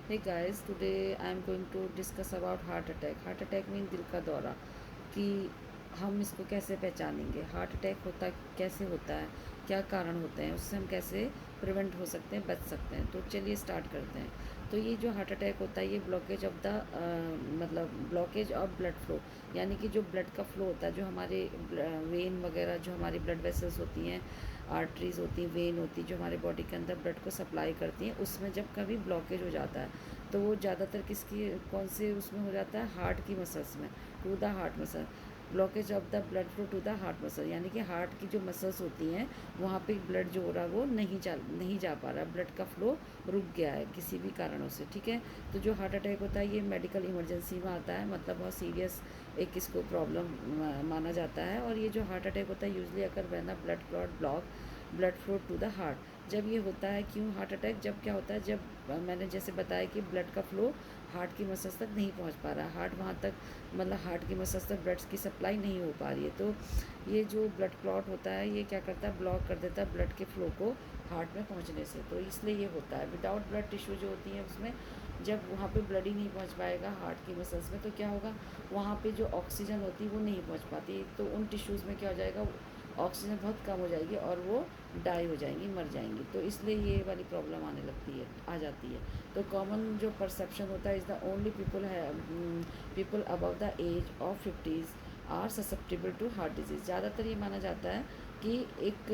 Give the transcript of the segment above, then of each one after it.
Hey guys, today I am going to discuss about heart attack. Heart attack mean दिल का दौरा. कि हम इसको कैसे पहचानेंगे, हार्ट अटैक होता कैसे होता है, क्या कारण होते हैं, उससे हम कैसे प्रिवेंट हो सकते हैं, बच सकते हैं. तो चलिए स्टार्ट करते हैं. तो ये जो हार्ट अटैक होता है ये ब्लॉकेज ऑफ द मतलब ब्लॉकेज ऑफ ब्लड फ्लो, यानी कि जो ब्लड का फ्लो होता है, जो हमारे वेन वगैरह, जो हमारी ब्लड वेसल्स होती हैं, आर्टरीज होती हैं, वेन होती है, जो हमारे बॉडी के अंदर ब्लड को सप्लाई करती हैं, उसमें जब कभी ब्लॉकेज हो जाता है तो वो ज़्यादातर किसकी कौन से उसमें हो जाता है, हार्ट की मसल्स में, to the heart muscle. Blockage of the blood flow to the heart muscle, यानी कि हार्ट की जो मसल्स होती हैं वहाँ पे ब्लड जो हो रहा है वो नहीं जा पा रहा, ब्लड का फ्लो रुक गया है किसी भी कारणों से. ठीक है. तो जो हार्ट अटैक होता है ये मेडिकल इमरजेंसी में आता है, मतलब बहुत सीरियस एक इसको प्रॉब्लम माना जाता है. और ये जो हार्ट अटैक होता है usually occur when a blood clot block blood flow to the heart. जब ये होता है, क्यों हार्ट अटैक, जब क्या होता है, जब मैंने जैसे बताया कि ब्लड का फ्लो हार्ट की मसल्स तक नहीं पहुंच पा रहा, हार्ट वहाँ तक, मतलब हार्ट की मसल्स तक ब्लड की सप्लाई नहीं हो पा रही है. तो ये जो ब्लड क्लॉट होता है ये क्या करता है, ब्लॉक कर देता है ब्लड के फ्लो को हार्ट में पहुँचने से. तो इसलिए ये होता है. विदाउट ब्लड टिश्यू जो होती है उसमें जब वहाँ पे ब्लड ही नहीं पहुँच पाएगा हार्ट की मसल्स में, तो क्या होगा, वहाँ पे जो ऑक्सीजन होती है वो नहीं पहुँच पाती, तो उन टिश्यूज़ में क्या हो जाएगा, ऑक्सीजन बहुत कम हो जाएगी और वो डाई हो जाएंगी, मर जाएंगी. तो इसलिए ये वाली प्रॉब्लम आने लगती है, आ जाती है. तो कॉमन जो परसेप्शन होता है, is the only people above the age of 50s are susceptible to heart disease. ज़्यादातर ये माना जाता है कि एक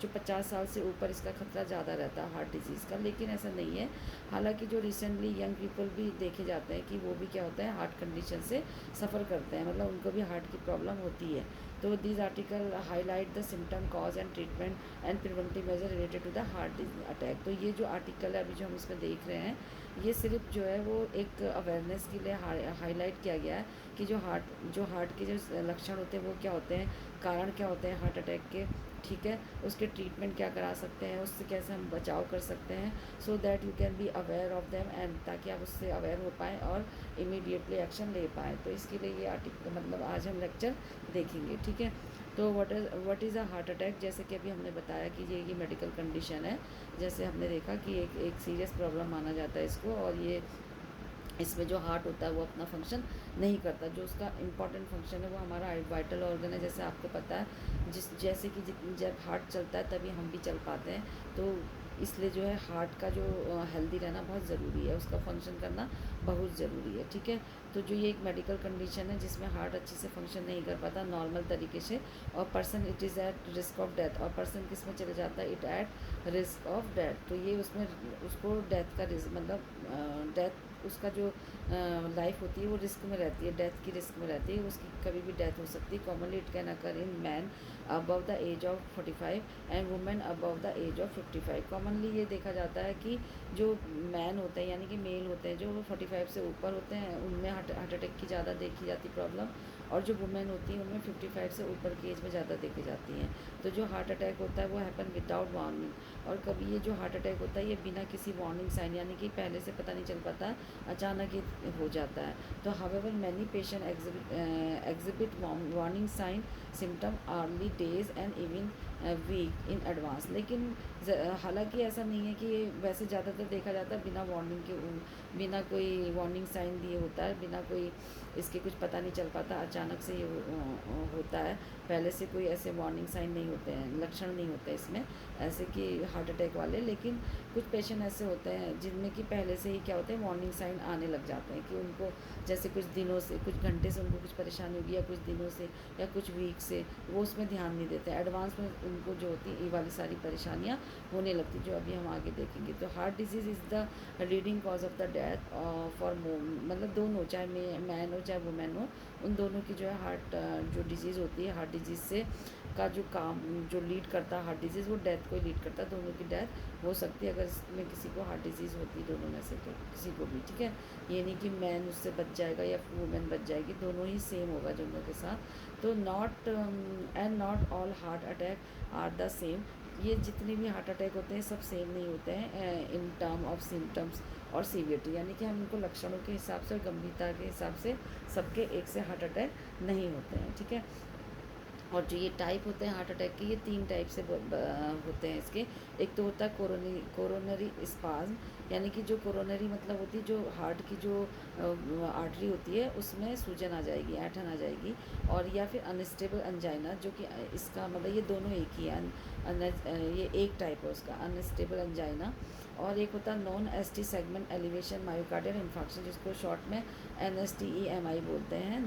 जो 50 साल से ऊपर इसका खतरा ज़्यादा रहता है हार्ट डिजीज़ का, लेकिन ऐसा नहीं है. हालांकि जो रिसेंटली यंग पीपल भी देखे जाते हैं कि वो भी क्या होता है, हार्ट कंडीशन से सफ़र करते हैं, मतलब उनको भी हार्ट की प्रॉब्लम होती है. तो this article highlight the symptom, cause and treatment and preventive measure related to the heart attack. तो ये जो आर्टिकल है अभी जो हम इसमें देख रहे हैं, ये सिर्फ जो है वो एक अवेयरनेस के लिए हाईलाइट किया गया है कि जो हार्ट के जो लक्षण होते हैं वो क्या होते हैं, कारण क्या होते हैं हार्ट अटैक के. ठीक है. उसके ट्रीटमेंट क्या करा सकते हैं, उससे कैसे हम बचाव कर सकते हैं, so that you can be aware of them, and ताकि आप उससे अवेयर हो पाएँ और इमीडिएटली एक्शन ले पाएँ. तो इसके लिए ये आर्टिकल, मतलब आज हम लेक्चर देखेंगे. ठीक है. तो what is a heart attack, जैसे कि अभी हमने बताया कि ये मेडिकल कंडीशन है. जैसे हमने देखा कि एक सीरियस प्रॉब्लम माना जाता है इसको, और ये इसमें जो हार्ट होता है वो अपना फंक्शन नहीं करता. जो उसका इम्पॉर्टेंट फंक्शन है वो हमारा वाइटल ऑर्गन है, जैसे आपको पता है, जैसे कि जब हार्ट चलता है तभी हम भी चल पाते हैं. तो इसलिए जो है हार्ट का जो हेल्दी रहना बहुत ज़रूरी है, उसका फंक्शन करना बहुत ज़रूरी है. ठीक है. तो जो ये एक मेडिकल कंडीशन है जिसमें हार्ट अच्छे से फंक्शन नहीं कर पाता नॉर्मल तरीके से, और person it is at risk of death, और पर्सन किस में चले जाता है, it at risk of death. तो ये उसमें उसको डेथ का रिस्क, मतलब डेथ, उसका जो लाइफ होती है वो रिस्क में रहती है, डेथ की रिस्क में रहती है, उसकी कभी भी डेथ हो सकती है. Commonly it can occur in man above the age of 45 and women above the age of 55. Commonly ये देखा जाता है कि जो मैन होते हैं, यानी कि मेल होते हैं, जो 45 से ऊपर होते हैं, उनमें हार्ट अटैक की ज़्यादा देखी जाती प्रॉब्लम, और जो वुमेन होती हैं उनमें 55 से ऊपर की एज में ज़्यादा देखी जाती हैं. तो जो हार्ट अटैक होता है वो हैपन विदाउट वार्निंग, और कभी ये जो हार्ट अटैक होता है ये बिना किसी वार्निंग साइन, यानी कि पहले से पता नहीं चल पाता, अचानक ही हो जाता है. तो however many patient exhibit warning sign symptom early days and even week in advance. लेकिन हालांकि ऐसा नहीं है कि ये वैसे ज़्यादातर देखा जाता है बिना वार्निंग के, बिना कोई वार्निंग साइन दिए होता है, बिना कोई इसके कुछ पता नहीं चल पाता, अचानक से ये होता है. पहले से कोई ऐसे वार्निंग साइन नहीं होते हैं, लक्षण नहीं होते इसमें ऐसे कि हार्ट अटैक वाले. लेकिन कुछ पेशेंट ऐसे होते हैं जिनमें कि पहले से ही क्या होते हैं, वार्निंग साइन आने लग जाते हैं, कि उनको जैसे कुछ दिनों से, कुछ घंटे से उनको कुछ परेशानी होगी, या कुछ दिनों से, या कुछ वीक से, वो उसमें ध्यान नहीं देते. एडवांस में उनको जो होती है ये वाली सारी परेशानियाँ होने लगती, जो अभी हम आगे देखेंगे. तो heart disease is the leading cause of the death for, मतलब दोनों, चाहे मैन हो चाहे वुमेन हो, उन दोनों की जो है हार्ट जो डिजीज़ होती है, हार्ट डिजीज़ से का जो काम जो लीड करता है हार्ट डिजीज़, वो डेथ को लीड करता है. दोनों की डेथ हो सकती है अगर इसमें किसी को हार्ट डिजीज़ होती है, दोनों में से तो किसी को भी. ठीक है. ये नहीं कि मैन उससे बच जाएगा या वुमेन बच जाएगी, दोनों ही सेम होगा दोनों के साथ. तो not all heart attack are the same. ये जितने भी हार्ट अटैक होते हैं सब सेम नहीं होते हैं इन टर्म ऑफ सिम्टम्स और सीवियरिटी, यानी कि हम इनको लक्षणों के हिसाब से और गंभीरता के हिसाब से सबके एक से हार्ट अटैक नहीं होते हैं. ठीक है. और जो ये टाइप होते हैं हार्ट अटैक के, ये 3 टाइप से होते हैं इसके। एक तो होता है कोरोनरी स्पाज्म, यानी कि जो कोरोनरी मतलब होती है जो हार्ट की जो आर्टरी होती है उसमें सूजन आ जाएगी, ऐंठन आ जाएगी। और या फिर अनस्टेबल अंजाइना, जो कि इसका मतलब ये दोनों एक ही है। ये एक टाइप है उसका, अनस्टेबल अंजाइना। और एक होता है non S T segment elevation myocardial infarction, जिसको शॉर्ट में NSTEMI बोलते हैं।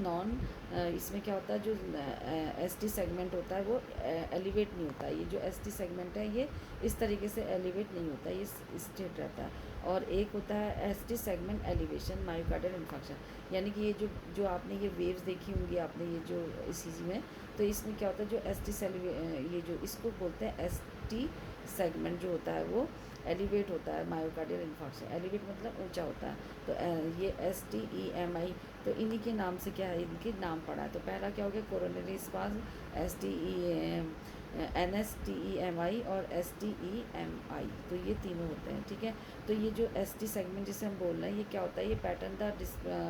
इसमें क्या होता है, जो एस टी सेगमेंट होता है वो एलिवेट नहीं होता है। ये जो एस टी सेगमेंट है ये इस तरीके से एलिवेट नहीं होता, ये स्ट्रेट रहता है। और एक होता है S T segment elevation myocardial infarction, यानी कि ये जो आपने ये वेव्स देखी होंगी आपने ये जो ECG में, तो इसमें क्या होता है जो ये जो इसको बोलते हैं एस टी सेगमेंट जो होता है वो एलिवेट होता है। मायोकार्डियल इन्फार्क्शन एलिवेट मतलब ऊंचा होता है। तो ये STEMI, तो इन्हीं के नाम से क्या है, इनके नाम पड़ा है। तो पहला क्या हो गया कोरोनरी स्पाज्म, NSTEMI और STEMI, तो ये तीनों होते हैं। ठीक है, तो ये जो ST सेगमेंट जिसे हम बोल रहे हैं ये क्या होता है, ये pattern the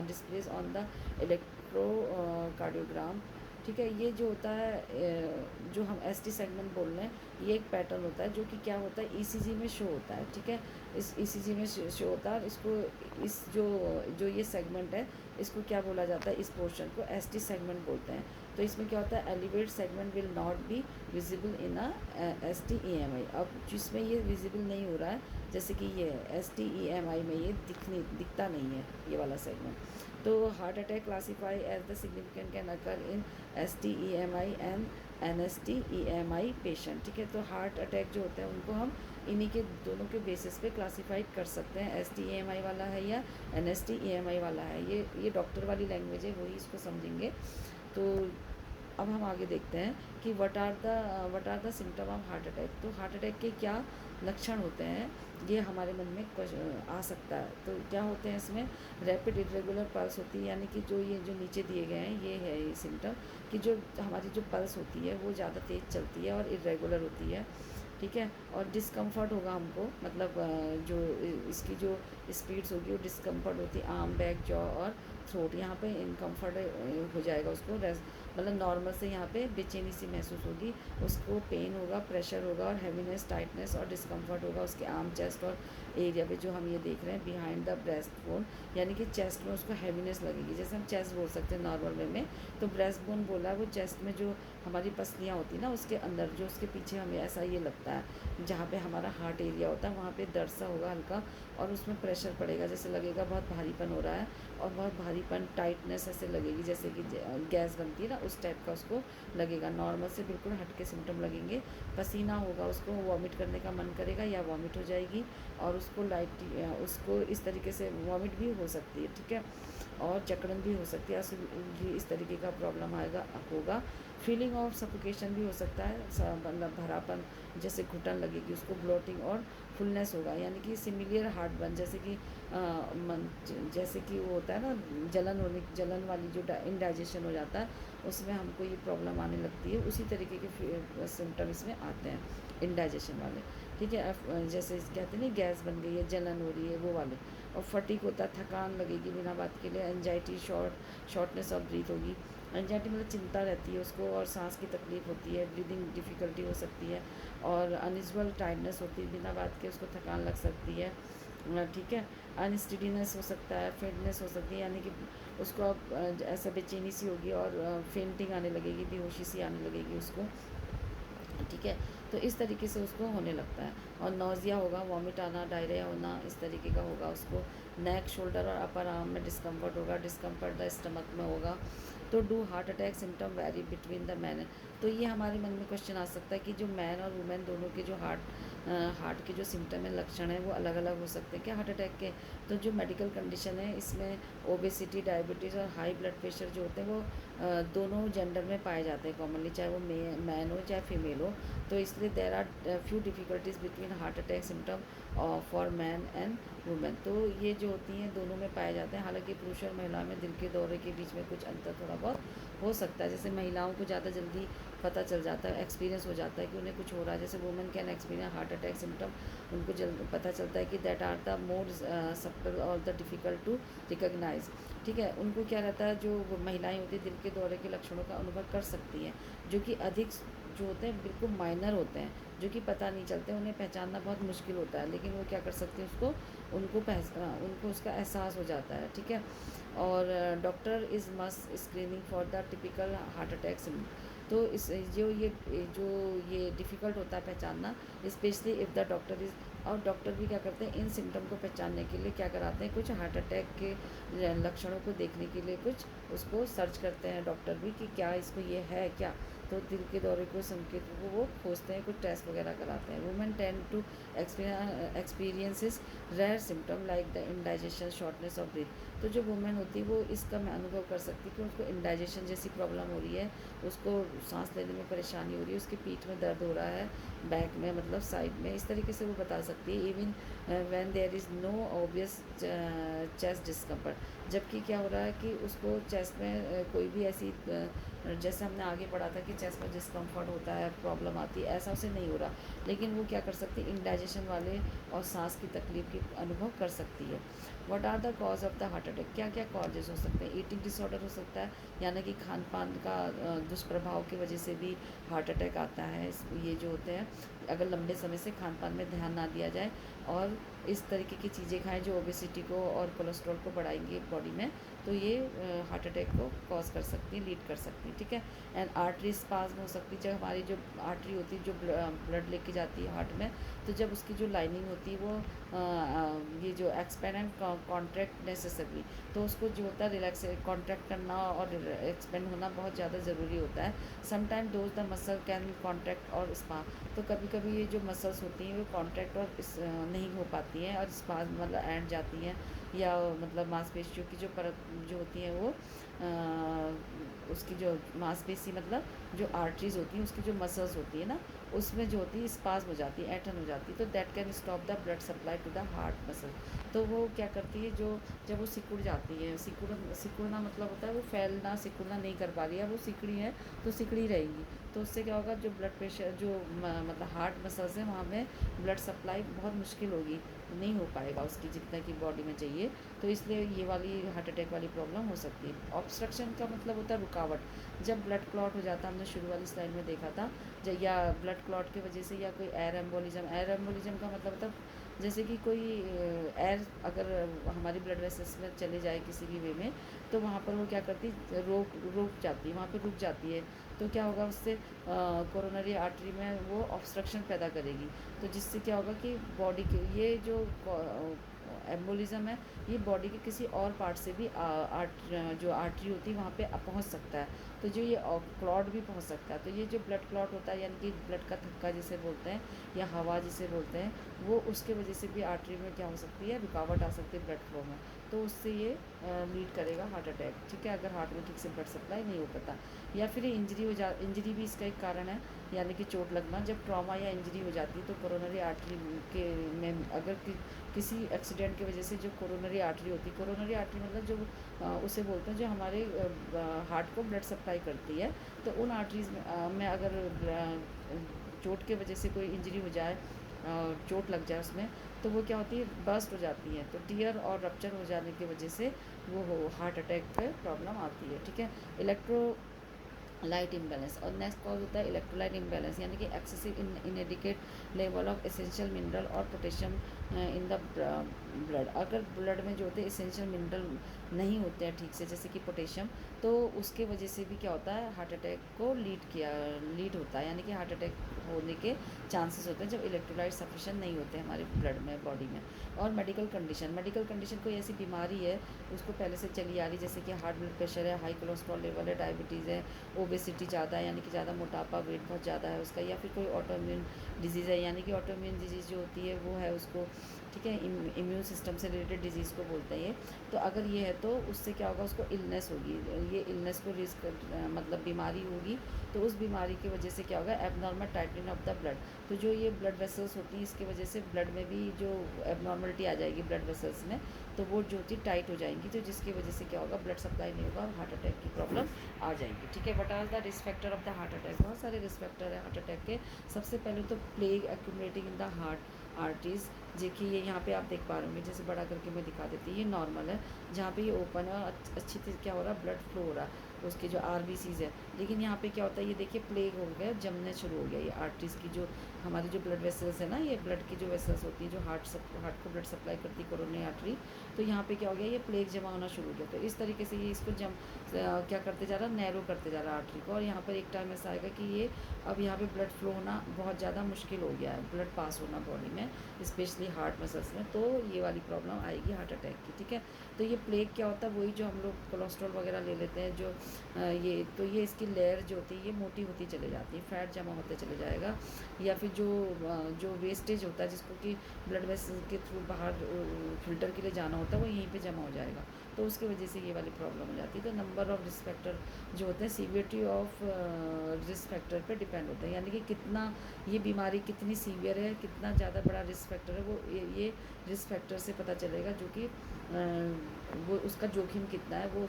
displace on the electrocardiogram. ठीक है, ये जो होता है जो हम ST सेगमेंट बोल रहे हैं ये एक पैटर्न होता है जो कि क्या होता है ECG में शो होता है। ठीक है, इस ECG में शो होता है। और इसको इस जो ये सेगमेंट है इसको क्या बोला जाता है, इस पोर्शन को ST सेगमेंट बोलते हैं। तो इसमें क्या होता है, elevate segment will not be visible in STEMI। अब जिसमें ये विजिबल नहीं हो रहा है, जैसे कि ये STEMI में ये दिखता नहीं है ये वाला सेगमेंट। तो heart attack classify as the significant can occur in STEMI and NSTEMI patient. ठीक है, तो हार्ट अटैक जो होते हैं उनको हम इन्हीं के दोनों के बेसिस पे क्लासीफाइड कर सकते हैं, STEMI वाला है या NSTEMI वाला है। ये डॉक्टर वाली लैंग्वेज है, वही इसको समझेंगे। तो अब हम आगे देखते हैं कि what are the symptom of heart attack. तो हार्ट अटैक के क्या लक्षण होते हैं, ये हमारे मन में आ सकता है। तो क्या होते हैं इसमें, रैपिड इरेगुलर पल्स होती है, यानी कि ये जो नीचे दिए गए हैं ये है ये सिम्टम, कि जो हमारी जो पल्स होती है वो ज़्यादा तेज़ चलती है और इरेगुलर होती है। ठीक है, और डिस्कम्फर्ट होगा हमको, मतलब जो इसकी जो स्पीड्स होगी वो डिस्कम्फर्ट होती है, आर्म बैक जॉ और थ्रोट, यहाँ पे इनकम्फर्ट हो जाएगा उसको, मतलब नॉर्मल से यहाँ पे बेचैनी सी महसूस होगी उसको, पेन होगा, प्रेशर होगा और हैवीनेस, टाइटनेस और डिस्कम्फर्ट होगा उसके आर्म, चेस्ट और एरिया पे जो हम ये देख रहे हैं बिहाइंड द ब्रेस्ट बोन, यानी कि चेस्ट में उसको हैवीनेस लगेगी। जैसे हम चेस्ट बोल सकते हैं नॉर्मल वे में, तो ब्रेस्ट बोन बोला वो चेस्ट में जो हमारी पसलियाँ होती हैं ना उसके अंदर जो उसके पीछे हमें ऐसा ये लगता है जहाँ पे हमारा हार्ट एरिया होता है वहाँ पे दर्द सा होगा हल्का, और उसमें प्रेशर पड़ेगा, जैसे लगेगा बहुत भारीपन हो रहा है, और बहुत भारीपन, टाइटनेस ऐसे लगेगी जैसे कि गैस बनती है ना उस टाइप का उसको लगेगा। नॉर्मल से बिल्कुल हट के सिम्टम लगेंगे। पसीना होगा, उसको वॉमिट करने का मन करेगा या वॉमिट हो जाएगी, और उसको इस तरीके से वॉमिट भी हो सकती है। ठीक है, और जकड़न भी हो सकती है, भी इस तरीके का प्रॉब्लम होगा। फीलिंग ऑफ सफोकेशन भी हो सकता है, मतलब भरापन जैसे घुटन लगेगी उसको, ब्लोटिंग और फुलनेस होगा, यानी कि सिमिलियर हार्ट बर्न, जैसे कि वो होता है ना जलन वाली जो इनडाइजेशन हो जाता है उसमें हमको ये प्रॉब्लम आने लगती है, उसी तरीके के सिम्टम इसमें आते हैं इनडाइजेशन वाले। ठीक है, जैसे कहते हैं ना गैस बन गई है, जलन हो रही है, वो वाले। और फटीक होता है, थकान लगेगी बिना बात के लिए, एंजाइटी, शॉर्टनेस ऑफ ब्रीथ होगी। एंजाइटी मतलब चिंता रहती है उसको, और सांस की तकलीफ होती है, ब्रीदिंग डिफ़िकल्टी हो सकती है, और अनयूजुअल टायर्डनेस होती है, बिना बात के उसको थकान लग सकती है। ठीक है, अनस्टीडीनेस हो सकता है, फेंटनेस हो सकती है, यानी कि उसको अब ऐसा बेचैनी सी होगी, और फेंटिंग आने लगेगी, बेहोशी सी आने लगेगी उसको। ठीक है, तो इस तरीके से उसको होने लगता है। और नौजिया होगा, वॉमिट आना, डायरिया होना, इस तरीके का होगा उसको। नेक, शोल्डर और अपर आर्म में डिस्कम्फर्ट होगा, डिस्कम्फर्ट द स्टमक में होगा। तो do heart attack symptom very between the man. तो ये हमारे मन में क्वेश्चन आ सकता है कि जो मैन और वुमेन दोनों के जो हार्ट के जो सिम्टम है, लक्षण है, वो अलग अलग हो सकते हैं क्या हार्ट अटैक के। तो जो मेडिकल कंडीशन है इसमें ओबेसिटी, डायबिटीज़ और हाई ब्लड प्रेशर जो होते हैं वो दोनों जेंडर में पाए जाते हैं कॉमनली, चाहे वो मैन हो चाहे फीमेल हो। तो इसलिए there are few difficulties between heart attack symptom for man and women. तो ये जो होती हैं दोनों में पाए जाते हैं, हालांकि पुरुष और महिला में दिल के दौरे के बीच में कुछ अंतर थोड़ा बहुत हो सकता है, जैसे महिलाओं को ज़्यादा जल्दी पता चल जाता है, एक्सपीरियंस हो जाता है कि उन्हें कुछ हो रहा है। जैसे women can experience heart attack symptom, उनको जल्द पता चलता है कि that are the more subtle और द डिफ़िकल्ट टू रिकॉग्नाइज। ठीक है, उनको क्या रहता है, जो महिलाएं होती हैं दिल के दौरे के लक्षणों का अनुभव कर सकती हैं, जो कि अधिक जो होते हैं बिल्कुल माइनर होते हैं, जो कि पता नहीं चलते, उन्हें पहचानना बहुत मुश्किल होता है, लेकिन वो क्या कर सकते हैं, उसको उनको उसका एहसास हो जाता है। ठीक है, और doctor is must screening for the typical heart attack symptom. तो इस जो ये डिफ़िकल्ट होता है पहचानना, specially if the doctor is, और डॉक्टर भी क्या करते हैं इन सिम्टम को पहचानने के लिए क्या कराते हैं, कुछ हार्ट अटैक के लक्षणों को देखने के लिए कुछ उसको सर्च करते हैं डॉक्टर भी, कि क्या इसको ये है क्या। तो दिल के दौरे को संकेत को वो खोजते हैं, कुछ टेस्ट वगैरह कराते हैं। Women tend to experiences rare symptom like the indigestion, shortness of breath. तो जो वुमेन होती है वो इसका मैं अनुभव कर सकती है कि उसको इंडाइजेशन जैसी प्रॉब्लम हो रही है, उसको सांस लेने में परेशानी हो रही है, उसके पीठ में दर्द हो रहा है, बैक में मतलब साइड में, इस तरीके से वो बता सकती है। Even when there is no obvious chest discomfort, जबकि क्या हो रहा है कि उसको चेस्ट में कोई भी ऐसी जैसे हमने आगे पढ़ा था कि चेस्ट में डिस्कम्फर्ट होता है, प्रॉब्लम आती है, ऐसा उसे नहीं हो रहा, लेकिन वो क्या कर सकती है, इंडाइजेशन वाले और सांस की तकलीफ की अनुभव कर सकती है। What are the cause of the heart attack, क्या क्या कॉजेज़ हो सकते हैं। ईटिंग डिसऑर्डर हो सकता है, यानी कि खान पान का दुष्प्रभाव की वजह से भी हार्ट अटैक आता है। ये जो होते हैं, अगर लंबे समय से खान पान में ध्यान ना दिया जाए और इस तरीके की चीज़ें खाएं जो ओबेसिटी को और कोलेस्ट्रॉल को बढ़ाएंगे बॉडी में, तो ये हार्ट अटैक को कॉज कर सकती है, लीड कर सकती है। ठीक है, एंड आर्टरी स्पाज्म हो सकती है, जब हमारी जो आर्टरी होती है जो ब्लड लेके जाती है हार्ट में, तो जब उसकी जो लाइनिंग होती है वो ये जो एक्सपैंड एंड कॉन्ट्रैक्ट नेसेसरी, तो उसको जो होता है रिलैक्स कॉन्ट्रैक्ट करना और एक्सपेंड होना बहुत ज़्यादा ज़रूरी होता है। Sometime those the muscle can contract और स्पा, तो कभी कभी ये जो मसल्स होती हैं वो कॉन्ट्रैक्ट और नहीं हो पाती हैं और स्पाज मतलब एंड जाती हैं, या मतलब मांसपेशियों की जो परत जो होती है वो उसकी जो मांसपेशी मतलब जो आर्टरीज होती हैं उसकी जो मसल्स होती है ना, उसमें जो होती है स्पाज्म हो जाती है, ऐंठन हो जाती है, तो that can stop the blood supply to the heart muscle. तो वो क्या करती है, जो जब वो सिकुड़ जाती है, सिकुड़ना मतलब होता है वो फैलना, सिकुड़ना नहीं कर पा रही है, वो सिकड़ी है तो सिकड़ी रहेगी, तो उससे क्या होगा, जो ब्लड प्रेशर जो मतलब हार्ट मसल्स हैं वहाँ में ब्लड सप्लाई बहुत मुश्किल होगी, नहीं हो पाएगा उसकी जितना कि बॉडी में चाहिए, तो इसलिए ये वाली हार्ट अटैक वाली प्रॉब्लम हो सकती है। ऑब्स्ट्रक्शन का मतलब होता है रुकावट, जब ब्लड क्लॉट हो जाता है, हमने शुरू वाली स्लाइड में देखा था, या ब्लड क्लॉट की वजह से, या कोई एयर एम्बोलिज्म का मतलब होता है जैसे कि कोई एयर अगर हमारी ब्लड वेसल्स में चले जाए किसी भी वे में, तो वहाँ पर वो क्या करती, रोक जाती है, वहाँ पर रुक जाती है, तो क्या होगा उससे कोरोनरी आर्टरी में वो ऑब्स्ट्रक्शन पैदा करेगी, तो जिससे क्या होगा कि बॉडी के ये जो एम्बोलिज्म है ये बॉडी के किसी और पार्ट से भी जो आर्टरी होती है वहाँ पे पहुँच सकता है, तो जो ये क्लॉट भी पहुँच सकता है, तो ये जो ब्लड क्लॉट होता है यानी कि ब्लड का थक्का जिसे बोलते हैं या हवा जिसे बोलते हैं, वो उसके वजह से भी आर्टरी में क्या हो सकती है, रुकावट आ सकती है ब्लड फ्लो में, तो उससे ये लीड करेगा हार्ट अटैक। ठीक है, अगर हार्ट में ठीक से ब्लड सप्लाई नहीं हो पाता, या फिर इंजरी भी इसका एक कारण है, यानी कि चोट लगना, जब ट्रॉमा या इंजरी हो जाती है तो कोरोनरी आर्टरी के में अगर किसी एक्सीडेंट की वजह से जो कोरोनरी आर्टरी होती है, कोरोनरी आर्टरी मतलब जो उसे बोलते हैं जो हमारे हार्ट को ब्लड सप्लाई करती है, तो उन आर्टरीज में अगर चोट के वजह से कोई इंजरी हो जाए, चोट लग जाए उसमें, तो वो क्या होती है, बर्स्ट हो जाती है, तो टीयर और रप्चर हो जाने की वजह से वो हार्ट अटैक पे प्रॉब्लम आती है। ठीक है, इलेक्ट्रोलाइट इम्बैलेंस, और नेक्स्ट कॉज होता है इलेक्ट्रोलाइट इम्बैलेंस, यानी कि excessive inadequate level of essential mineral और पोटेशियम इन द ब्लड, अगर ब्लड में जो होते हैं एसेंशियल मिनरल नहीं होते हैं ठीक से, जैसे कि पोटेशियम, तो उसके वजह से भी क्या होता है, हार्ट अटैक को लीड होता है, यानी कि हार्ट अटैक होने के चांसेस होते हैं जब इलेक्ट्रोलाइट सफिशिएंट नहीं होते हमारे ब्लड में, बॉडी में। और मेडिकल कंडीशन कोई ऐसी बीमारी है उसको पहले से चली आ रही, जैसे कि हार्ट ब्लड प्रेशर है, हाई कोलेस्ट्रॉल लेवल है, डायबिटीज़ है, ओबेसिटी ज़्यादा है यानी कि ज़्यादा मोटापा, वेट बहुत ज़्यादा है उसका, या फिर कोई ऑटोइम्यून डिजीज़ है, यानी कि ऑटोइम्यून डिजीज़ जो होती है वो है उसको, ठीक है, इम्यून सिस्टम से रिलेटेड डिजीज़ को बोलते हैं ये। तो अगर ये है तो उससे क्या होगा, उसको इलनेस होगी, ये इलनेस को रिस्क मतलब बीमारी होगी। तो उस बीमारी की वजह से क्या होगा, abnormal tightening of the blood. तो जो ये ब्लड वेसल्स होती हैं इसकी वजह से ब्लड में भी जो एबनॉर्मलिटी आ जाएगी ब्लड वेसल्स में, तो वो जो होती टाइट हो जाएंगी, तो जिसकी वजह से क्या होगा, ब्लड सप्लाई नहीं होगा और हार्ट अटैक की प्रॉब्लम आ जाएगी। ठीक है, what are the risk factor of the heart attack? बहुत सारे रिस्क फैक्टर है हार्ट अटैक के। सबसे पहले तो plaque accumulating in the heart arteries. देखिए ये यहाँ पे आप देख पा रहे होंगे, जैसे बड़ा करके मैं दिखा देती हूँ, ये नॉर्मल है, जहाँ पे ये ओपन है, अच्छी तरह क्या हो रहा है, ब्लड फ्लो हो रहा है उसके जो आरबीसीज है। लेकिन यहाँ पे क्या होता है, ये देखिए प्लेग हो गया, जमने शुरू हो गया ये आर्टरीज की, जो हमारी जो ब्लड वेसल्स है ना, ये ब्लड की जो वेसल्स होती है जो हार्ट को ब्लड सप्लाई करती है, कोरोनरी आर्टरी। तो यहाँ पे क्या हो गया, ये प्लेग जमा होना शुरू हो गया। तो इस तरीके से ये इसको क्या करते जा रहा है, नैरो करते जा रहा है आर्टरी को। और यहाँ पर एक टाइम ऐसा आएगा कि ये अब यहाँ पे ब्लड फ्लो होना बहुत ज़्यादा मुश्किल हो गया है, ब्लड पास होना बॉडी में, स्पेशली हार्ट मसल्स में। तो ये वाली प्रॉब्लम आएगी हार्ट अटैक की। ठीक है, तो ये प्लेग क्या होता है, वही जो हम लोग कोलेस्ट्रॉल वगैरह ले लेते हैं, जो ये तो ये इसकी लेयर जो होती है ये मोटी होती चली जाती है, फैट जमा होते चले जाएगा, या फिर जो वेस्टेज होता है जिसको कि ब्लड वेसल के थ्रू बाहर फिल्टर के लिए जाना होता है, वो यहीं पे जमा हो जाएगा। तो उसकी वजह से ये वाली प्रॉब्लम हो जाती है। तो नंबर ऑफ रिस्क फैक्टर जो होते हैं, सीवियरिटी ऑफ रिस्क फैक्टर पे डिपेंड होता है, यानी कि कितना ये बीमारी कितनी सीवियर है, कितना ज़्यादा बड़ा रिस्क फैक्टर है, वो ये रिस्क फैक्टर से पता चलेगा, जो कि वो उसका जोखिम कितना है, वो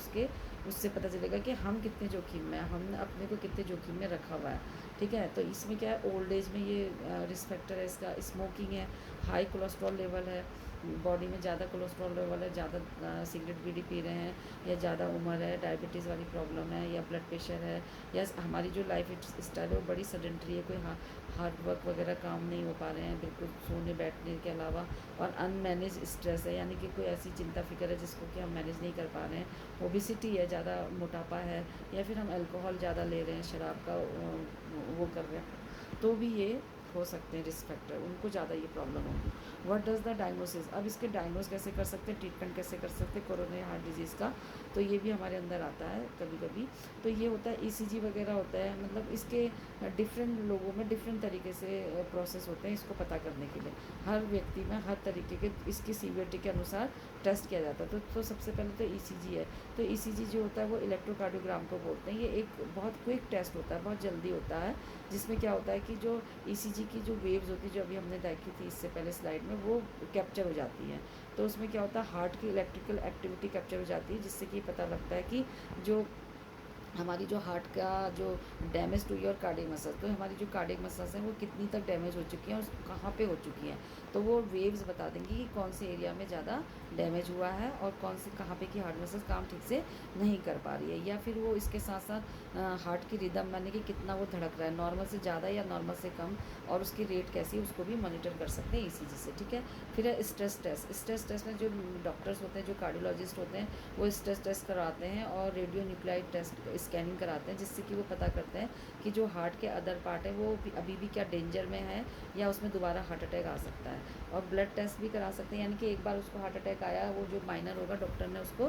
उससे पता चलेगा कि हम कितने जोखिम में, हमने अपने को कितने जोखिम में रखा हुआ है। ठीक है, तो इसमें क्या है, ओल्ड एज में ये रिस्क फैक्टर है इसका, स्मोकिंग है, हाई कोलेस्ट्रॉल लेवल है, बॉडी में ज़्यादा कोलेस्ट्रॉल लेवल है, ज़्यादा सिगरेट बीड़ी पी रहे हैं, या ज़्यादा उम्र है, डायबिटीज़ वाली प्रॉब्लम है, या ब्लड प्रेशर है, या हमारी जो लाइफ स्टाइल है वो बड़ी सेडेंटरी है, कोई हार्ड वर्क वगैरह काम नहीं हो पा रहे हैं बिल्कुल, सोने बैठने के अलावा, और अनमैनेज स्ट्रेस है, यानी कि कोई ऐसी चिंता फिक्र है जिसको कि हम मैनेज नहीं कर पा रहे हैं, ओबिसिटी है, ज़्यादा मोटापा है, या फिर हम अल्कोहल ज़्यादा ले रहे हैं, शराब का वो कर रहे हैं, तो भी ये हो सकते हैं रिस्क फैक्टर, उनको ज़्यादा ये प्रॉब्लम होगी। What does the diagnosis? अब इसके डायग्नोस कैसे कर सकते हैं, ट्रीटमेंट कैसे कर सकते हैं कोरोनरी हार्ट डिजीज़ का, तो ये भी हमारे अंदर आता है कभी कभी। तो ये होता है ईसीजी वगैरह होता है, मतलब इसके डिफरेंट लोगों में डिफरेंट तरीके से प्रोसेस होते हैं इसको पता करने के लिए। हर व्यक्ति में हर तरीके के इसकी सीवियरिटी के अनुसार टेस्ट किया जाता है। तो सबसे पहले तो ईसीजी है। तो ईसीजी जो होता है वो इलेक्ट्रोकार्डियोग्राम को बोलते हैं। ये एक बहुत क्विक टेस्ट होता है, बहुत जल्दी होता है, जिसमें क्या होता है कि जो ईसीजी की जो वेव्स होती है, जो अभी हमने देखी थी इससे पहले स्लाइड में, वो कैप्चर हो जाती हैं। तो उसमें क्या होता है, हार्ट की इलेक्ट्रिकल एक्टिविटी कैप्चर हो जाती है, जिससे कि पता लगता है कि जो हमारी जो हार्ट का जो डैमेज हुई है और कार्डियक मसल्स, तो हमारी जो कार्डियक मसल्स हैं वो कितनी तक डैमेज हो चुकी हैं और कहाँ पे हो चुकी हैं, तो वो वेव्स बता देंगी कि कौन से एरिया में ज़्यादा डैमेज हुआ है और कौन से कहाँ पे की हार्ट मसल्स काम ठीक से नहीं कर पा रही है। या फिर वो इसके साथ साथ हार्ट की रिदम, यानी कि कितना वो धड़क रहा है, नॉर्मल से ज़्यादा या नॉर्मल से कम, और उसकी रेट कैसी है उसको भी मॉनिटर कर सकते हैं ईसीजी से। ठीक है, फिर है स्ट्रेस टेस्ट। स्ट्रेस टेस्ट में जो डॉक्टर्स होते हैं, जो कार्डियोलॉजिस्ट होते हैं, वो स्ट्रेस टेस्ट कराते हैं और रेडियो न्यूक्लाइड टेस्ट स्कैनिंग कराते हैं, जिससे कि वो पता करते हैं कि जो हार्ट के अदर पार्ट है वो अभी भी क्या डेंजर में है, या उसमें दोबारा हार्ट अटैक आ सकता है। और ब्लड टेस्ट भी करा सकते हैं, यानी कि एक बार उसको हार्ट अटैक आया, वो जो माइनर होगा, डॉक्टर ने उसको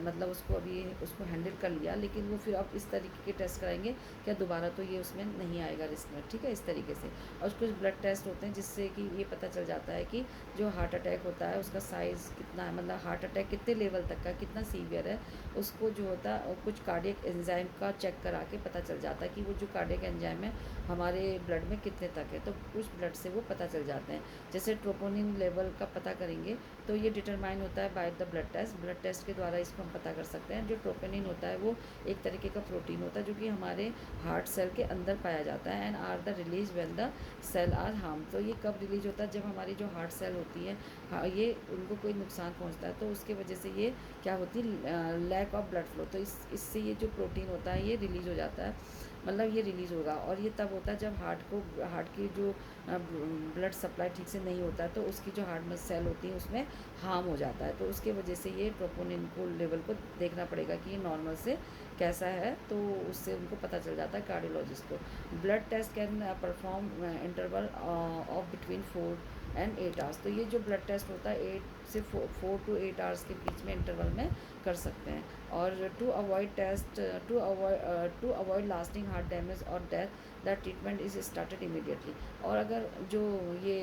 मतलब उसको अभी उसको हैंडल कर लिया, लेकिन वो फिर अब इस तरीके के टेस्ट कराएंगे क्या दोबारा तो ये उसमें नहीं आएगा रिस्क में। ठीक है, इस तरीके से। और कुछ ब्लड टेस्ट होते हैं जिससे कि ये पता चल जाता है कि जो हार्ट अटैक होता है उसका साइज़ कितना है, मतलब हार्ट अटैक कितने लेवल तक का, कितना सीवियर है, उसको जो होता है कुछ कार्डियक एंजाइम का चेक करा के पता चल जाता है कि वो जो कार्डियक एंजाइम है हमारे ब्लड में कितने तक है, तो कुछ ब्लड से वो पता चल जाते हैं। जैसे ट्रोपोनिन लेवल का पता करेंगे तो ये डिटरमाइन होता है by the blood test. Blood test के द्वारा इसको हम पता कर सकते हैं। जो ट्रोपोनिन होता है वो एक तरीके का प्रोटीन होता है जो कि हमारे हार्ट सेल के अंदर पाया जाता है, and are the release when the cell are harm. तो ये कब रिलीज होता है, जब हमारी जो हार्ट सेल होती है, हाँ, ये उनको कोई नुकसान पहुंचता है, तो उसके वजह से ये क्या होती है, लैक ऑफ ब्लड फ्लो। तो इससे ये जो प्रोटीन होता है ये रिलीज़ हो जाता है, मतलब ये रिलीज़ होगा। और ये तब होता है जब हार्ट की जो ब्लड सप्लाई ठीक से नहीं होता है, तो उसकी जो हार्ट में सेल होती है उसमें हार्म हो जाता है। तो उसके वजह से ये ट्रोपोनिन को लेवल को देखना पड़ेगा कि ये नॉर्मल से कैसा है, तो उससे उनको पता चल जाता है कार्डियोलॉजिस्ट को। Blood test can perform interval of between 4 and 8 hours. तो ये जो ब्लड टेस्ट होता है से 4 to 8 आवर्स के बीच में इंटरवल में कर सकते हैं। और to avoid lasting heart damage और death that treatment is started immediately. और अगर जो ये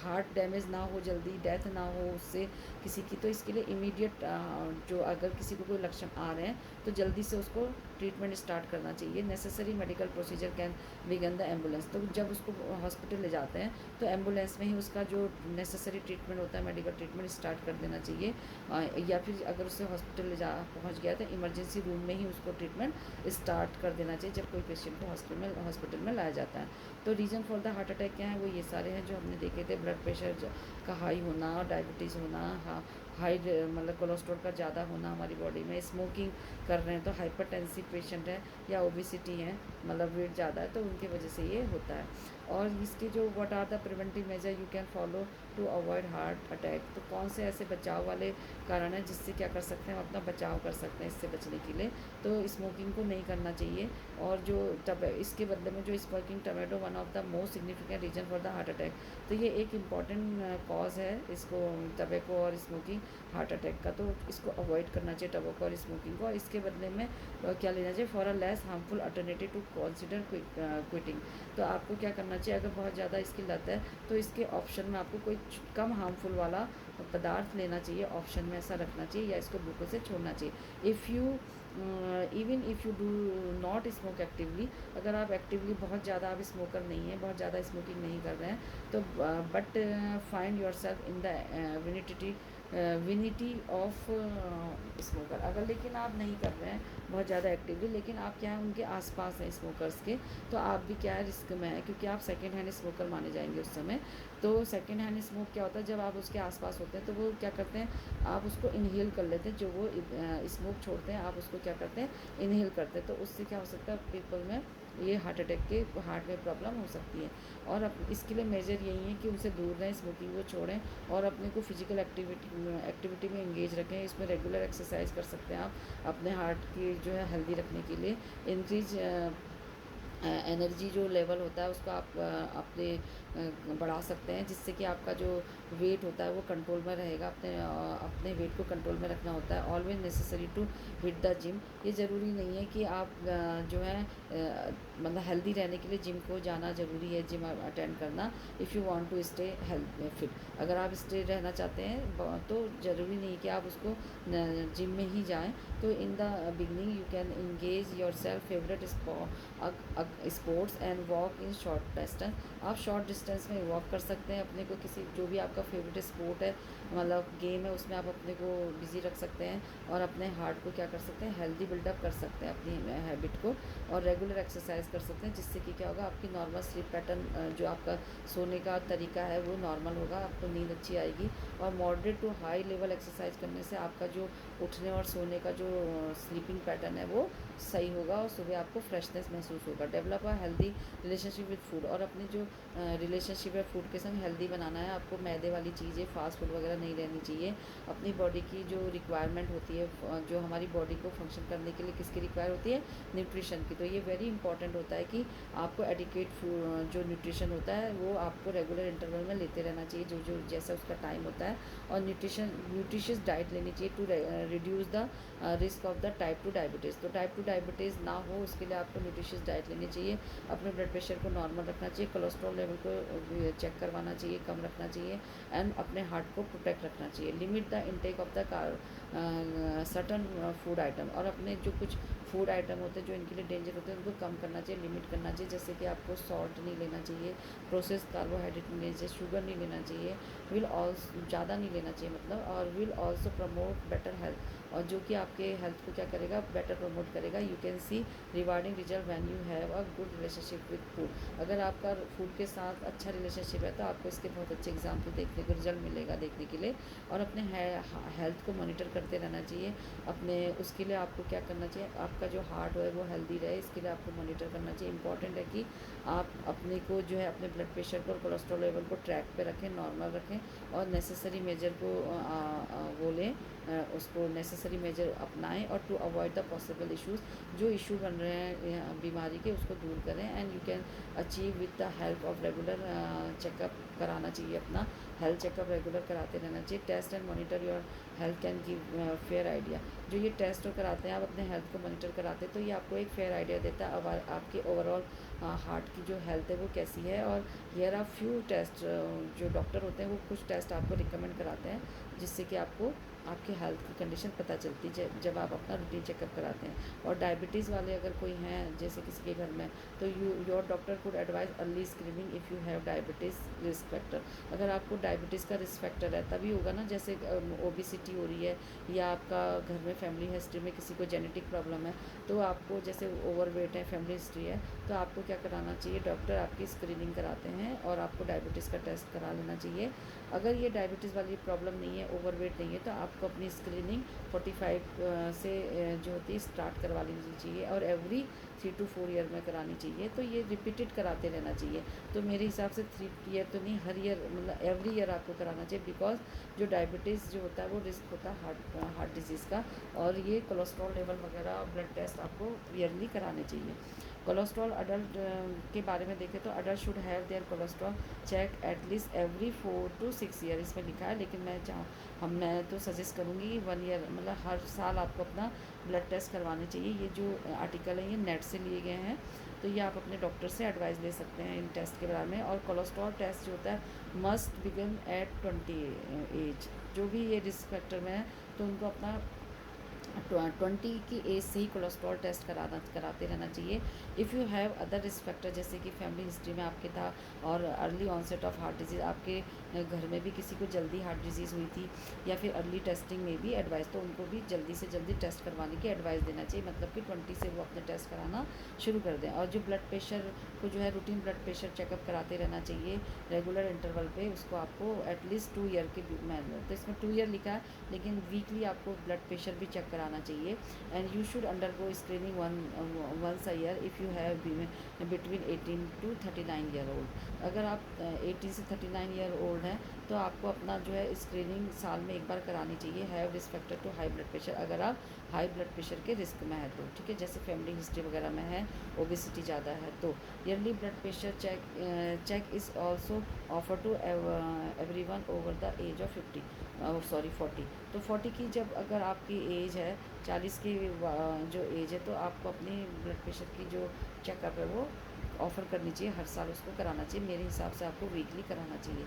हार्ट डैमेज ना हो, जल्दी डेथ ना हो उससे किसी की, तो इसके लिए इमीडिएट जो अगर किसी को कोई लक्षण आ रहे हैं तो जल्दी से उसको ट्रीटमेंट स्टार्ट करना चाहिए। Necessary medical procedure can begin the ambulance. तो जब उसको हॉस्पिटल ले जाते हैं तो एम्बुलेंस में ही उसका जो नेसेसरी ट्रीटमेंट होता है, मेडिकल ट्रीटमेंट स्टार्ट कर देना चाहिए। या फिर अगर उसे हॉस्पिटल ले जा पहुँच गया तो इमरजेंसी रूम में ही उसको ट्रीटमेंट स्टार्ट कर देना चाहिए जब कोई पेशेंट को हॉस्पिटल में लाया जाता है। तो reason for the heart attack क्या है, वो ये सारे हैं जो हमने देखे थे। ब्लड प्रेशर का हाई होना, डायबिटीज़ होना, हाई मतलब कोलेस्ट्रॉल का ज़्यादा होना हमारी बॉडी में, स्मोकिंग कर रहे हैं तो हाइपरटेंसिव पेशेंट है या ओबेसिटी है, मतलब वेट ज़्यादा है, तो उनकी वजह से ये होता है। और इसके जो what are the preventive measure you can follow to avoid heart attack, तो कौन से ऐसे बचाव वाले कारण हैं जिससे क्या कर सकते हैं, हम अपना बचाव कर सकते हैं इससे बचने के लिए। तो स्मोकिंग को नहीं करना चाहिए। और जो इसके बदले में जो स्मोकिंग टमेटो one of the most significant reason for the heart attack, तो ये एक इम्पॉर्टेंट कॉज है इसको, टबैको और स्मोकिंग हार्ट अटैक का। तो इसको अवॉइड करना चाहिए टबैको और स्मोकिंग को। और इसके बदले में क्या लेना चाहिए, for a less harmful alternative to consider quitting. तो आपको क्या करना चाहिए, अगर बहुत ज़्यादा इसकी लत है तो इसके ऑप्शन में आपको कोई कम हार्मफुल वाला पदार्थ लेना चाहिए, ऑप्शन में ऐसा रखना चाहिए, या इसको बिल्कुल से छोड़ना चाहिए। If you even if you do not smoke actively, अगर आप एक्टिवली बहुत ज़्यादा आप स्मोकर नहीं हैं, बहुत ज़्यादा स्मोकिंग नहीं कर रहे हैं, तो but find yourself in the vicinity of smoker. अगर लेकिन आप नहीं कर रहे हैं बहुत ज़्यादा एक्टिवली, लेकिन आप क्या है उनके आसपास हैं स्मोकर्स के, तो आप भी क्या है रिस्क में है, क्योंकि आप सेकेंड हैंड स्मोकर माने जाएंगे उस समय। तो सेकेंड हैंड स्मोक क्या होता है, जब आप उसके आसपास होते हैं तो वो क्या करते हैं, आप उसको इनहेल कर लेते हैं, जो वो स्मोक छोड़ते हैं आप उसको क्या करते हैं, इनहेल करते हैं। तो उससे क्या हो सकता है, पीपल में ये हार्ट अटैक के हार्ट में प्रॉब्लम हो सकती है। और अब इसके लिए मेजर यही है कि उनसे दूर रहें, स्मोकिंग को छोड़ें और अपने को फिजिकल एक्टिविटी में इंगेज रखें। इसमें रेगुलर एक्सरसाइज कर सकते हैं आप अपने हार्ट की जो है हेल्दी रखने के लिए। इंक्रीज एनर्जी जो लेवल होता है उसको आप अपने बढ़ा सकते हैं, जिससे कि आपका जो वेट होता है वो कंट्रोल में रहेगा। अपने वेट को कंट्रोल में रखना होता है। Always necessary to hit the gym. ये ज़रूरी नहीं है कि आप जो है मतलब हेल्दी रहने के लिए जिम को जाना ज़रूरी है, जिम अटेंड करना। If you want to stay health fit, अगर आप स्टे रहना चाहते हैं तो ज़रूरी नहीं कि आप उसको जिम में ही जाएं। तो in the beginning you can engage your self favourite sports and walk in short distance. आप शॉर्ट डिस्टेंस में वॉक कर सकते हैं अपने को, किसी जो भी आपका फेवरेट स्पोर्ट है मतलब गेम है उसमें आप अपने को बिज़ी रख सकते हैं और अपने हार्ट को क्या कर सकते हैं, हेल्दी बिल्डअप कर सकते हैं अपनी हैबिट को। और रेगुलर एक्सरसाइज कर सकते हैं, जिससे कि क्या होगा, आपकी नॉर्मल स्लीप पैटर्न जो आपका सोने का तरीका है वो नॉर्मल होगा, आपको नींद अच्छी आएगी। और moderate to high level exercise करने से आपका जो उठने और सोने का जो स्लीपिंग पैटर्न है वो सही होगा और सुबह आपको फ्रेशनेस महसूस होगा। Develop a healthy relationship with food, और अपनी जो रिलेशनशिप है फूड के संग हेल्दी बनाना है। आपको मैदे वाली चीज़ें, फास्ट फूड वगैरह नहीं लेनी चाहिए। अपनी बॉडी की जो रिक्वायरमेंट होती है, जो हमारी बॉडी को फंक्शन करने के लिए किसकी रिक्वायर होती है, न्यूट्रिशन की। तो ये वेरी इंपॉर्टेंट होता है कि आपको एडिकेट जो न्यूट्रिशन होता है वो आपको रेगुलर इंटरवल में लेते रहना चाहिए, जो जो जैसा उसका टाइम होता है। और न्यूट्रिशियस डाइट लेनी चाहिए to reduce the risk of the type 2 diabetes. तो टाइप 2 डायबिटीज़ ना हो उसके लिए आपको न्यूट्रिशियस डाइट लेनी चाहिए। अपने ब्लड प्रेशर को नॉर्मल रखना चाहिए, कोलेस्ट्रॉल लेवल को चेक करवाना चाहिए, कम रखना चाहिए। एंड अपने हार्ट को प्रोटेक्ट रखना चाहिए। Limit the intake of the certain food item, और अपने जो कुछ फूड आइटम होते हैं जो इनके लिए डेंजर होते हैं उनको कम करना चाहिए, लिमिट करना चाहिए। जैसे कि आपको सॉल्ट नहीं लेना चाहिए, प्रोसेस कार्बोहाइड्रेट नहीं लेना चाहिए, शुगर नहीं लेना चाहिए, विल ऑल्सो ज़्यादा नहीं लेना चाहिए मतलब, और will also promote better health, और जो कि आपके हेल्थ को क्या करेगा, बेटर प्रमोट करेगा। You can see rewarding result when you have a good relationship with food. अगर आपका फूड के साथ अच्छा रिलेशनशिप है तो आपको इसके बहुत अच्छे एग्जाम्पल देखने को, रिजल्ट मिलेगा देखने के लिए। और अपने हेल्थ को मॉनिटर करते रहना चाहिए। अपने उसके लिए आपको क्या करना चाहिए, आपका जो हार्ट है वो हेल्दी रहे, इसके लिए आपको मॉनिटर करना चाहिए। इंपॉर्टेंट है कि आप अपने को जो है अपने ब्लड प्रेशर को और कोलेस्ट्रॉल लेवल को ट्रैक पे रखें, नॉर्मल रखें, और नेसेसरी मेजर को वो लें, उसको नेसेसरी मेजर अपनाएं और to avoid the possible issues, जो इशू बन रहे हैं बीमारी के उसको दूर करें। And you can achieve with the help of regular checkup कराना चाहिए, अपना हेल्थ चेकअप रेगुलर कराते रहना चाहिए। Test and monitor your health can give fair idea. जो ये टेस्ट कराते हैं, आप अपने हेल्थ को मॉनिटर कराते हैं, तो ये आपको एक फेयर आइडिया देता है अब आपके ओवरऑल हार्ट की जो हेल्थ है वो कैसी है। और हियर आर फ्यू टेस्ट, जो डॉक्टर होते हैं वो कुछ टेस्ट आपको रिकमेंड कराते हैं, जिससे कि आपको आपके हेल्थ की कंडीशन पता चलती है जब आप अपना रूटीन चेकअप कराते हैं। और डायबिटीज़ वाले अगर कोई हैं जैसे किसी के घर में, तो your doctor could advise early screening if you have diabetes risk factor. अगर आपको डायबिटीज़ का रिस्क फैक्टर है तभी होगा ना, जैसे ओबेसिटी हो रही है या आपका घर में फैमिली हिस्ट्री में किसी को जेनेटिक प्रॉब्लम है, तो आपको जैसे ओवरवेट है, फैमिली हिस्ट्री है, तो आपको क्या कराना चाहिए, डॉक्टर आपकी स्क्रीनिंग कराते हैं और आपको डायबिटीज़ का टेस्ट करा लेना चाहिए। अगर ये डायबिटीज़ वाली प्रॉब्लम नहीं है, ओवरवेट नहीं है, तो आपको अपनी स्क्रीनिंग 45 से जो होती है स्टार्ट करवा लेनी चाहिए और एवरी 3 to 4 ईयर में करानी चाहिए। तो ये रिपीटेड कराते रहना चाहिए। तो मेरे हिसाब से 3 ईयर तो नहीं, हर ईयर मतलब एवरी ईयर आपको कराना चाहिए, बिकॉज जो डायबिटीज़ जो होता है वो रिस्क होता है हार्ट डिजीज़ का। और ये कोलेस्ट्रॉल लेवल वगैरह ब्लड टेस्ट आपको ईयरली कराने चाहिए। कोलेस्ट्रॉल अडल्ट के बारे में देखें तो adult should have their cholesterol check at least every 4 to 6 year, इसमें लिखा है। लेकिन मैं तो सजेस्ट करूँगी 1 ईयर, मतलब हर साल आपको अपना ब्लड टेस्ट करवाने चाहिए। ये जो आर्टिकल है ये नेट से लिए गए हैं, तो ये आप अपने डॉक्टर से एडवाइस ले सकते हैं इन टेस्ट के बारे में। और कोलेस्ट्रॉल टेस्ट जो होता है मस्ट बिगिन एट 20 एज। जो भी ये रिस्क फैक्टर में है तो उनको अपना 20 की एज से ही कोलेस्ट्रॉल टेस्ट कराते रहना चाहिए। If you have other risk factor, जैसे कि फैमिली हिस्ट्री में आपके था और early onset of heart disease, आपके घर में भी किसी को जल्दी हार्ट डिजीज़ हुई थी या फिर अर्ली टेस्टिंग में भी एडवाइस, तो उनको भी जल्दी से जल्दी टेस्ट करवाने की एडवाइस देना चाहिए। मतलब कि 20 से वो अपने टेस्ट कराना शुरू कर दें। और जो ब्लड प्रेशर को जो है रूटीन ब्लड प्रेशर चेकअप कराते रहना चाहिए रेगुलर इंटरवल पे। उसको आपको एटलीस्ट 2 ईयर के तो इसमें 2 ईयर लिखा है, लेकिन वीकली आपको ब्लड प्रेशर भी चेक कराना चाहिए। And you should undergo screening once a year if you have between 18 to 39 year old. अगर आप 18 से 39 ईयर ओल्ड हैं तो आपको अपना जो है स्क्रीनिंग साल में एक बार करानी चाहिए। Have risk factor to high blood pressure, अगर आप हाई ब्लड प्रेशर के रिस्क में है तो, ठीक है, जैसे फैमिली हिस्ट्री वगैरह में है, ओबेसिटी ज़्यादा है तो। Yearly blood pressure check is also offer to everyone over the age of 40। तो 40 की जब अगर आपकी एज है, 40 की जो एज है, तो आपको अपनी ब्लड प्रेशर की जो चेकअप है वो ऑफ़र करनी चाहिए, हर साल उसको कराना चाहिए। मेरे हिसाब से आपको वीकली कराना चाहिए।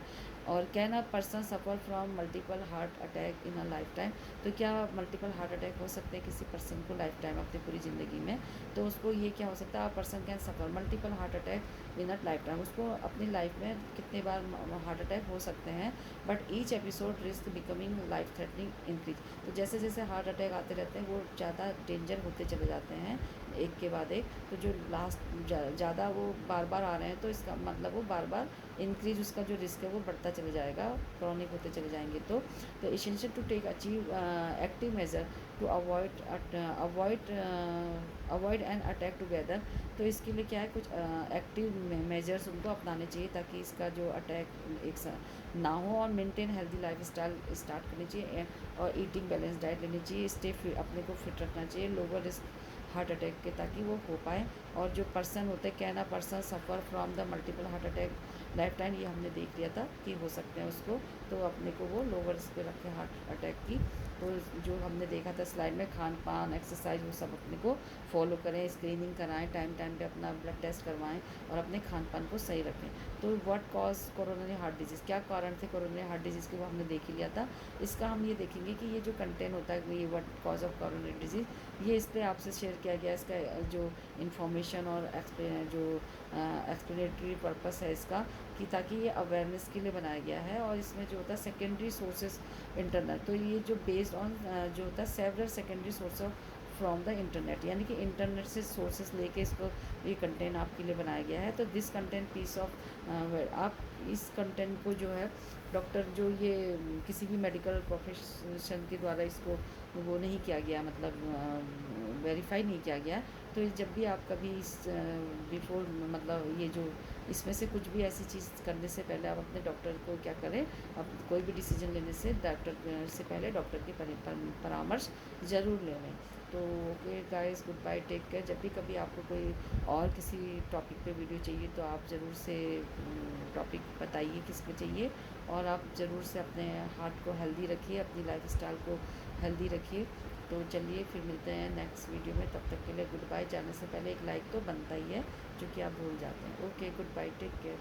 और can a person suffer from multiple heart attack in a life time, तो क्या मल्टीपल हार्ट अटैक हो सकते हैं किसी पर्सन को लाइफ टाइम, अपनी पूरी ज़िंदगी में? तो उसको ये क्या हो सकता है, person can suffer multiple heart attack in a life time, उसको अपनी लाइफ में कितने बार हार्ट अटैक हो सकते हैं। But each episode risk becoming life threatening increase, तो जैसे जैसे हार्ट अटैक आते रहते हैं वो ज़्यादा डेंजर होते चले जाते हैं एक के बाद एक। तो जो लास्ट ज़्यादा वो बार बार आ रहे हैं, तो इसका मतलब वो बार बार इंक्रीज उसका जो रिस्क है वो बढ़ता चले जाएगा, क्रॉनिक होते चले जाएंगे। तो essential to take achieve active measure to avoid an attack together. तो इसके लिए क्या है, कुछ एक्टिव मेजर्स उनको अपनाने चाहिए ताकि इसका जो अटैक एक ना हो। और maintain healthy life style start करनी चाहिए और ईटिंग बैलेंस डाइट लेनी चाहिए। स्टे फिट, अपने को फिट रखना चाहिए लोअर रिस्क हार्ट अटैक के, ताकि वो हो पाए। और जो पर्सन होते हैं, can a person suffer from the multiple heart attack life time, ये हमने देख लिया था कि हो सकते हैं उसको, तो अपने को वो लोअर रिस्क पे रखें हार्ट अटैक की। तो जो हमने देखा था स्लाइड में, खान पान एक्सरसाइज वो सब अपने को फॉलो करें, स्क्रीनिंग कराएं, टाइम टाइम पे अपना ब्लड टेस्ट करवाएं और अपने खान पान को सही रखें। तो what cause coronary heart disease, क्या कारण थे कोरोनरी हार्ट डिजीज़ के, वो हमने देख ही लिया था। इसका हम ये देखेंगे कि ये जो कंटेंट होता है, ये what cause of coronary disease, ये इस पर आपसे शेयर किया गया। इसका जो इन्फॉर्मेशन और जो एक्सप्लेनेटरी पर्पस है इसका, कि ताकि ये अवेयरनेस के लिए बनाया गया है। और इसमें जो होता है सेकेंडरी सोर्सेज इंटरनेट, तो ये जो बेस्ड ऑन जो होता है several secondary source of from the internet, यानी कि इंटरनेट से सोर्सेज लेके इसको ये कंटेंट आपके लिए बनाया गया है। तो दिस कंटेंट पीस ऑफ आप इस कंटेंट को जो है डॉक्टर जो ये किसी भी मेडिकल प्रोफेशन के द्वारा इसको वो नहीं किया गया, मतलब वेरीफाई नहीं किया गया। तो जब भी आप कभी इस बिफोर मतलब ये जो इसमें से कुछ भी ऐसी चीज़ करने से पहले आप अपने डॉक्टर को क्या करें, अब कोई भी डिसीजन लेने से डॉक्टर से पहले डॉक्टर की परामर्श ज़रूर ले लें। तो okay guys, good bye, take care. जब भी कभी आपको कोई और किसी टॉपिक पे वीडियो चाहिए तो आप ज़रूर से टॉपिक बताइए किस पे चाहिए, और आप ज़रूर से अपने हार्ट को हेल्दी रखिए, अपनी लाइफस्टाइल को हेल्दी रखिए। तो चलिए फिर मिलते हैं नेक्स्ट वीडियो में, तब तक के लिए गुड बाय। जाने से पहले एक लाइक तो बनता ही है, जो कि आप भूल जाते हैं। Okay, good bye, take care.